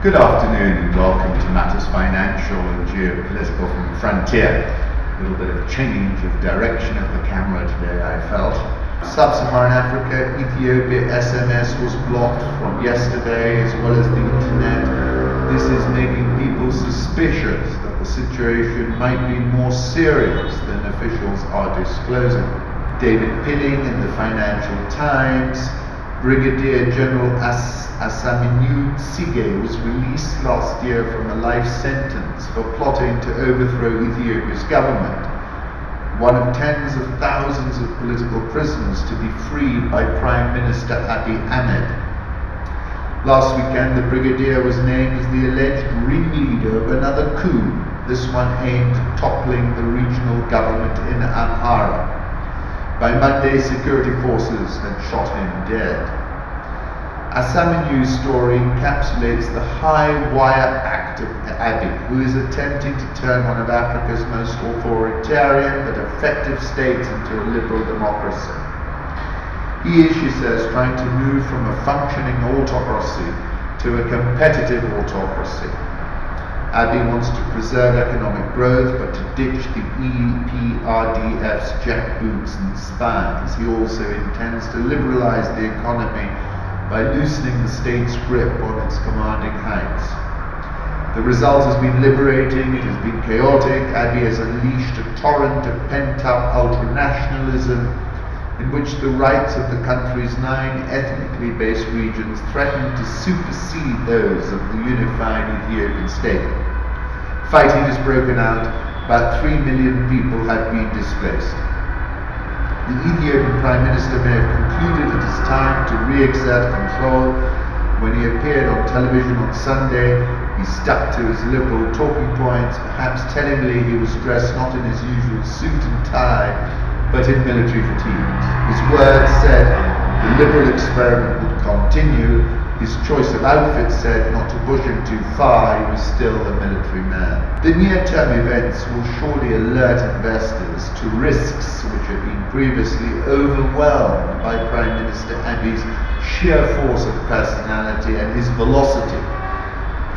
Good afternoon and welcome to Matters Financial and Geopolitical from the Frontier. A little bit of change of direction of the camera today, I felt. Sub-Saharan Africa, Ethiopia, SMS was blocked from yesterday as well as the internet. This is making people suspicious that the situation might be more serious than officials are disclosing. David Pinning in the Financial Times. Brigadier General Assaminu Sige was released last year from a life sentence for plotting to overthrow Ethiopia's government, one of tens of thousands of political prisoners to be freed by Prime Minister Abiy Ahmed. Last weekend, the brigadier was named as the alleged ringleader of another coup, this one aimed at toppling the regional government in Amhara. By Monday, security forces had shot him dead. Asaminu's story encapsulates the high-wire act of Abiy, who is attempting to turn one of Africa's most authoritarian but effective states into a liberal democracy. He is, she says, trying to move from a functioning autocracy to a competitive autocracy. Abiy wants to preserve economic growth, but to ditch the EPRDF's jackboots and spies. He also intends to liberalize the economy by loosening the state's grip on its commanding heights. The result has been liberating, it has been chaotic. Abiy has unleashed a torrent of pent-up ultranationalism in which the rights of the country's 9 ethnically based regions threaten to supersede those of the unified Ethiopian state. Fighting has broken out. About 3 million people have been displaced. The Ethiopian Prime Minister may have concluded it is time to re-exert control. When he appeared on television on Sunday, he stuck to his liberal talking points. Perhaps tellingly, he was dressed not in his usual suit and tie, but in military fatigues. His words said the liberal experiment would continue. His choice of outfit said not to push him too far, he was still a military man. The near-term events will surely alert investors to risks which have been previously overwhelmed by Prime Minister Abiy's sheer force of personality and his velocity.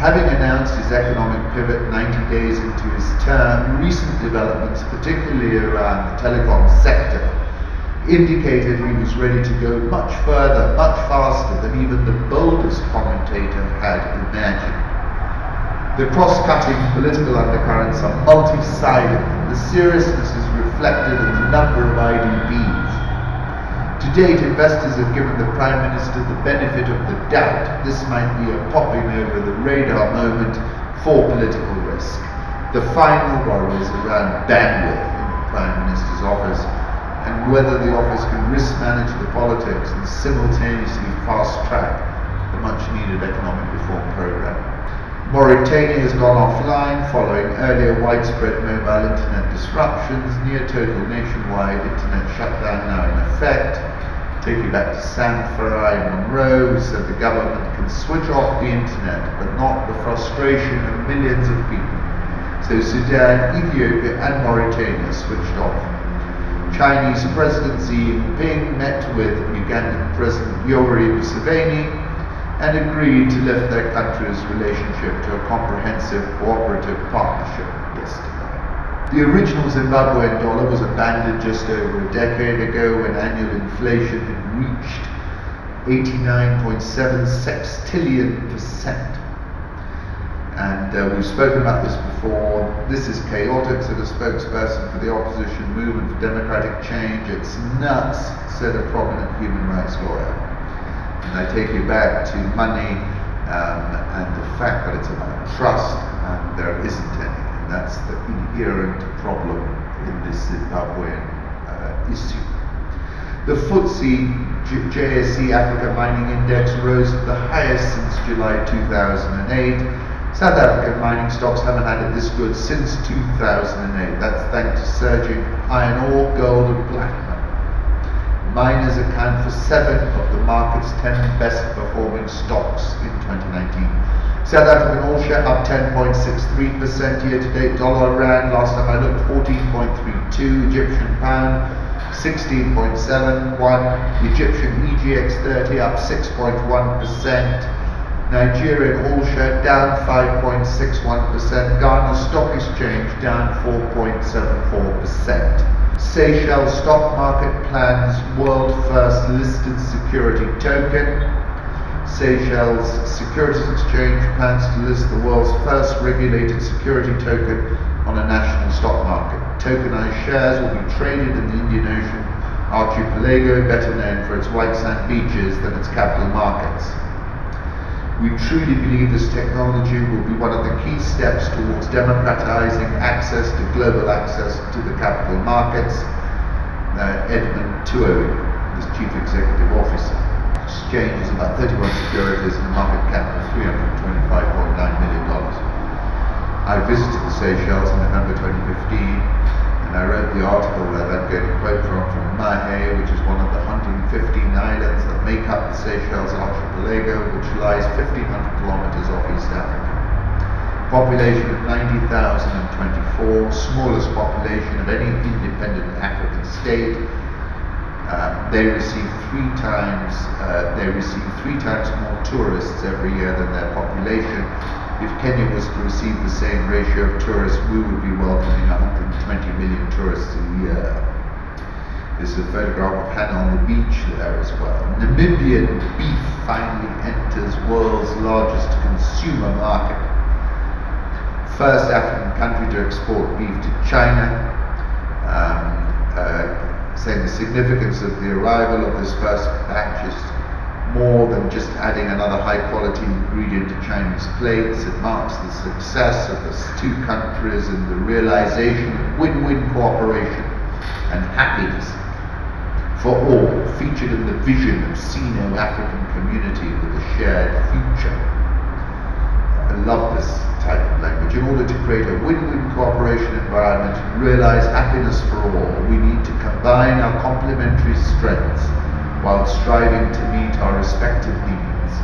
Having announced his economic pivot 90 days into his term, recent developments, particularly around the telecom sector, indicated he was ready to go much further, much faster than even the boldest commentator had imagined. The cross-cutting political undercurrents are multi-sided, and the seriousness is reflected in the number of IDBs. To date, investors have given the Prime Minister the benefit of the doubt. This might be a popping over the radar moment for political risk. The final worry is around bandwidth in the Prime Minister's office, and whether the office can risk manage the politics and simultaneously fast-track the much-needed economic reform program. Mauritania has gone offline following earlier widespread mobile internet disruptions. Near total nationwide internet shutdown now in effect. Take you back to Sanfra in Monroe, who said the government can switch off the internet, but not the frustration of millions of people. So Sudan, Ethiopia and Mauritania switched off. Chinese President Xi Jinping met with Ugandan President Yoweri Museveni and agreed to lift their countries' relationship to a comprehensive cooperative partnership yesterday. The original Zimbabwean dollar was abandoned just over a decade ago when annual inflation had reached 89.7 sextillion%. And we've spoken about this before. This is chaotic, said a spokesperson for the opposition movement for democratic change. It's nuts, said a prominent human rights lawyer. And I take you back to money and the fact that it's about trust, and there isn't any. And that's the inherent problem in this Zimbabwean issue. The FTSE JSE Africa Mining Index rose to the highest since July 2008. South African mining stocks haven't had it this good since 2008. That's thanks to surging iron ore, gold and platinum. Miners account for 7 of the market's 10 best performing stocks in 2019. South African oil share up 10.63% year to date. Dollar rand, last time I looked, 14.32. Egyptian pound, 16.71. Egyptian EGX 30 up 6.1%. Nigeria and all share down 5.61%. Ghana Stock Exchange down 4.74%. Seychelles stock market plans world first listed security token. Seychelles Securities Exchange plans to list the world's first regulated security token on a national stock market. Tokenized shares will be traded in the Indian Ocean archipelago, better known for its white sand beaches than its capital markets. We truly believe this technology will be one of the key steps towards democratizing access to global access to the capital markets. Edmund Tuohy, the Chief Executive Officer. Exchange is about 31 securities and a market cap of $325.9 million. I visited the Seychelles in November 2015, and I wrote the article that I'm going to quote from Mahe, which is one of the 115 islands that make up the Seychelles archipelago, which lies 1,500 kilometers off East Africa. Population of 90,024, smallest population of any independent African state. They receive three times more tourists every year than their population. If Kenya was to receive the same ratio of tourists, we would be welcoming 120 million tourists a year. This is a photograph of Hannah on the beach there as well. Namibian beef finally enters world's largest consumer market. First African country to export beef to China. Saying the significance of the arrival of this first batch is more than just adding another high quality ingredient to Chinese plates. It marks the success of the two countries and the realization of win-win cooperation and happiness for all, featured in the vision of Sino-African community with a shared future. I love this type of language. In order to create a win-win cooperation environment and realize happiness for all, we need to combine our complementary strengths while striving to meet our respective needs.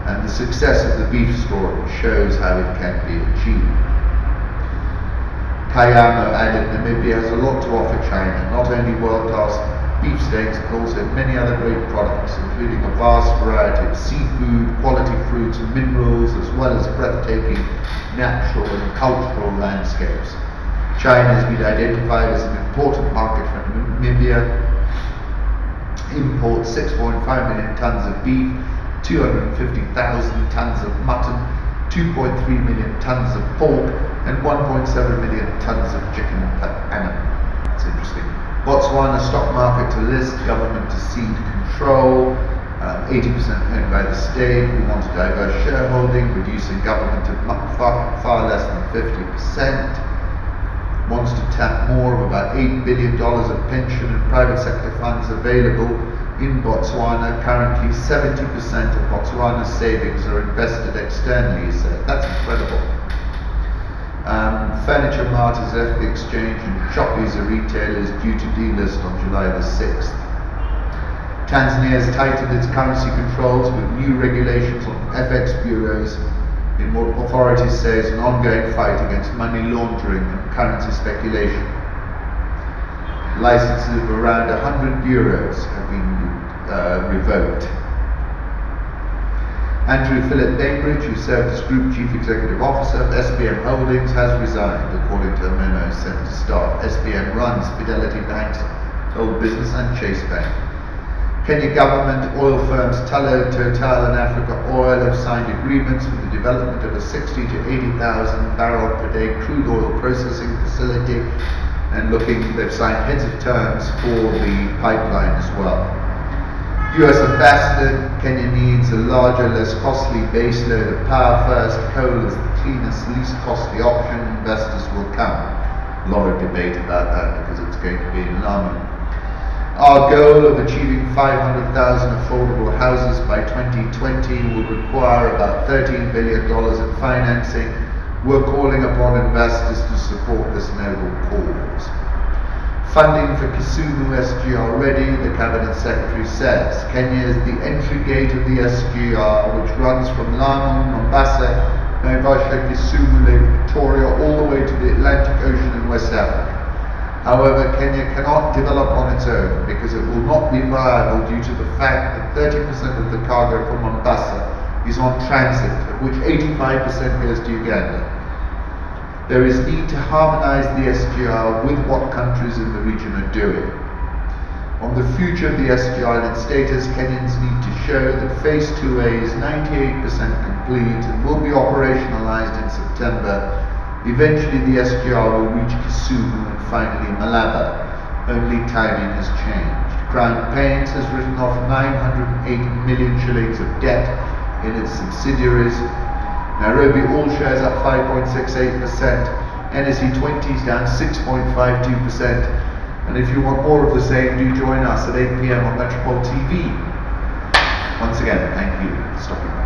And the success of the beef story shows how it can be achieved. Kayamo added, Namibia has a lot to offer China, not only world-class beefsteaks, but also many other great products, including a vast variety of seafood, quality fruits and minerals, as well as breathtaking natural and cultural landscapes. China has been identified as an important market for Namibia. Imports 6.5 million tons of beef, 250,000 tons of mutton, 2.3 million tons of pork, and 1.7 million tons of chicken per annum. That's interesting. Botswana stock market to list, government to cede control, 80% owned by the state. We want a diverse shareholding, reducing government to far less than 50%. Wants to tap more of about $8 billion of pension and private sector funds available in Botswana. Currently 70% of Botswana's savings are invested externally, so that's incredible. Furniture Mart has left the exchange and Shoppes, a retailer, is due to delist on July the 6th. Tanzania has tightened its currency controls with new regulations on FX bureaus in what authorities say is an ongoing fight against money laundering and currency speculation. Licenses of around 100 bureaus have been revoked. Andrew Philip Bainbridge, who served as Group Chief Executive Officer of SBM Holdings, has resigned, according to a memo sent to staff. SBM runs Fidelity Bank's old business and Chase Bank. Kenya government, oil firms Tullow, Total and Africa Oil have signed agreements for the development of a 60 to 80,000 barrel per day crude oil processing facility, and they've signed heads of terms for the pipeline as well. US Ambassador, Kenya needs a larger, less costly baseload of power first. Coal is the cleanest, least costly option. Investors will come. A lot of debate about that because it's going to be in Lamu. Our goal of achieving 500,000 affordable houses by 2020 will require about $13 billion in financing. We're calling upon investors to support this noble cause. Funding for Kisumu SGR ready, the Cabinet Secretary says. Kenya is the entry gate of the SGR, which runs from Lamu, Mombasa, Naivasha, Kisumu, Lake Victoria, all the way to the Atlantic Ocean in West Africa. However, Kenya cannot develop on its own because it will not be viable due to the fact that 30% of the cargo from Mombasa is on transit, of which 85% goes to Uganda. There is need to harmonise the SGR with what countries in the region are doing. On the future of the SGR and its status, Kenyans need to show that Phase 2A is 98% complete and will be operationalised in September. Eventually the SGR will reach Kisumu and finally Malaba. Only timing has changed. Crown Paints has written off 908 million shillings of debt in its subsidiaries. Nairobi All Shares up 5.68%, NSE 20s down 6.52%. And if you want more of the same, do join us at 8 PM on Metropole TV. Once again, thank you for stopping by.